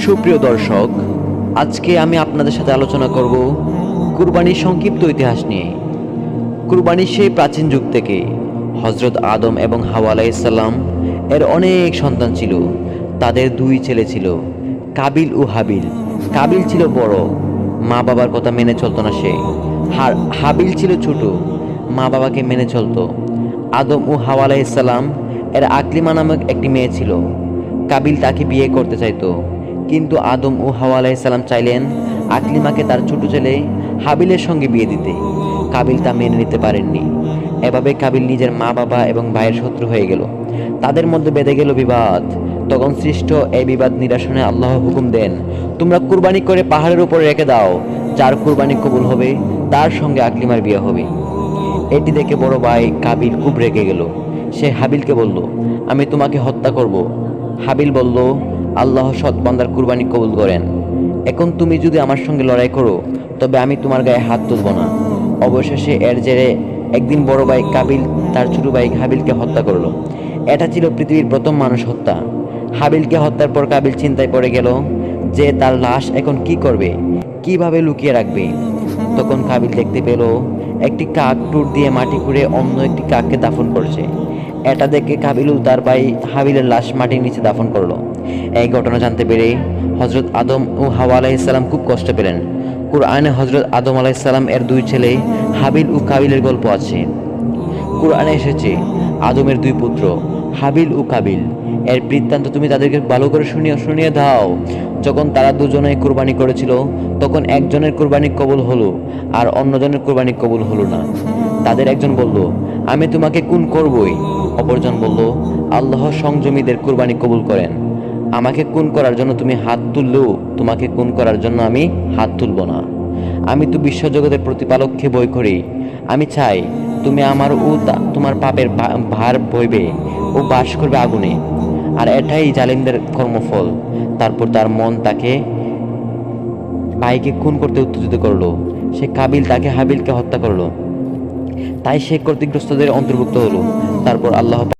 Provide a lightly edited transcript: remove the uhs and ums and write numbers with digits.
সুপ্রিয় দর্শক, আজকে আমি আপনাদের সাথে আলোচনা করব কুরবানির সংক্ষিপ্ত ইতিহাস নিয়ে। কুরবানির সেই প্রাচীন যুগ থেকে হযরত আদম এবং হাওয়া আলাইহিসসালাম এর অনেক সন্তান ছিল। তাদের দুই ছেলে ছিল, কাবিল ও হাবিল। কাবিল ছিল বড়, মা বাবার কথা মেনে চলতো না সে। হাবিল ছিল ছোট, মা বাবাকে মেনে চলতো। আদম ও হাওয়া আলাইহিসসালাম এর আকলিমা নামক একটি মেয়ে ছিল। কাবিল তাকে বিয়ে করতে চাইতো, কিন্তু আদম ও হাওয়া আলাইহিসসালাম চাইলেন আকলিমাকে তার ছোট ছেলে হাবিলের সঙ্গে বিয়ে দিতে। কাবিল তা মেনে নিতে পারেননি। এভাবে কাবিল নিজের মা বাবা এবং ভাইয়ের শত্রু হয়ে গেল। তাদের মধ্যে বেঁধে গেল বিবাদ। তখন সৃষ্ট এই বিবাদ নিরসনে আল্লাহ হুকুম দেন, তোমরা কুরবানি করে পাহাড়ের উপরে রেখে দাও, যার কুরবানি কবুল হবে তার সঙ্গে আকলিমার বিয়ে হবে। এটি দেখে বড় ভাই কাবিল খুব রেগে গেল। সে হাবিলকে বলল, আমি তোমাকে হত্যা করব। হাবিল বলল, আল্লাহ সৎ বান্দার কুরবানি কবুল করেন। এখন তুমি যদি আমার সঙ্গে লড়াই করো, তবে আমি তোমার গায়ে হাত তুলব না। অবশেষে এর জেরে একদিন বড় ভাই কাবিল তার ছোট ভাই হাবিলকে হত্যা করলো। এটা ছিল পৃথিবীর প্রথম মানুষ হত্যা। হাবিলকে হত্যার পর কাবিল চিন্তায় পড়ে গেল যে তার লাশ এখন কি করবে, কিভাবে লুকিয়ে রাখবে। তখন কাবিল দেখতে পেল একটি কাক টুট দিয়ে মাটি খুঁড়ে অন্য একটি কাককে দাফন করছে। এটা দেখে কাবিল তার ভাই হাবিলের লাশ মাটির নিচে দাফন করলো। এই ঘটনা জানতে পেরে হযরত আদম ও হাওয়া আলাইহিসসালাম খুব কষ্ট পেলেন। কুরআনে হযরত আদম আলাইহিসসালাম এর দুই ছেলে হাবিল ও কাবিলের গল্প আছে। কুরআনে এসেছে আদমের দুই পুত্র হাবিল ও কাবিল। এর বৃত্তান্ত তুমি তাদেরকে ভালো করে শুনিয়ে দাও। যখন তারা দুজনে কুরবানি করেছিল, তখন একজনের কুরবানি কবুল হলো আর অন্যজনের কুরবানি কবুল হলো না। তাদের একজন বলল, আমি তোমাকে খুন করবই। অপরজন বলল, আল্লাহ সংযমীদের কুরবানি কবুল করেন। আমাকে খুন করার জন্য তুমি হাত তুললেও তোমাকে খুন করার জন্য আমি হাত তুলব না। আমি তো বিশ্বজগতের প্রতিপালককে ভয় করি। আমি চাই তুমি আমার ও তোমার পাপের ভার বইবে ও বাস করবে আগুনে। আর এটাই জালিমদের কর্মফল। তারপর তার মন তাকে ভাইকে খুন করতে উত্তেজিত করলো। সে কাবিল তাকে হাবিলকে হত্যা করলো। তাই সে ক্ষতিগ্রস্তদের অন্তর্ভুক্ত হলো। তারপর আল্লাহ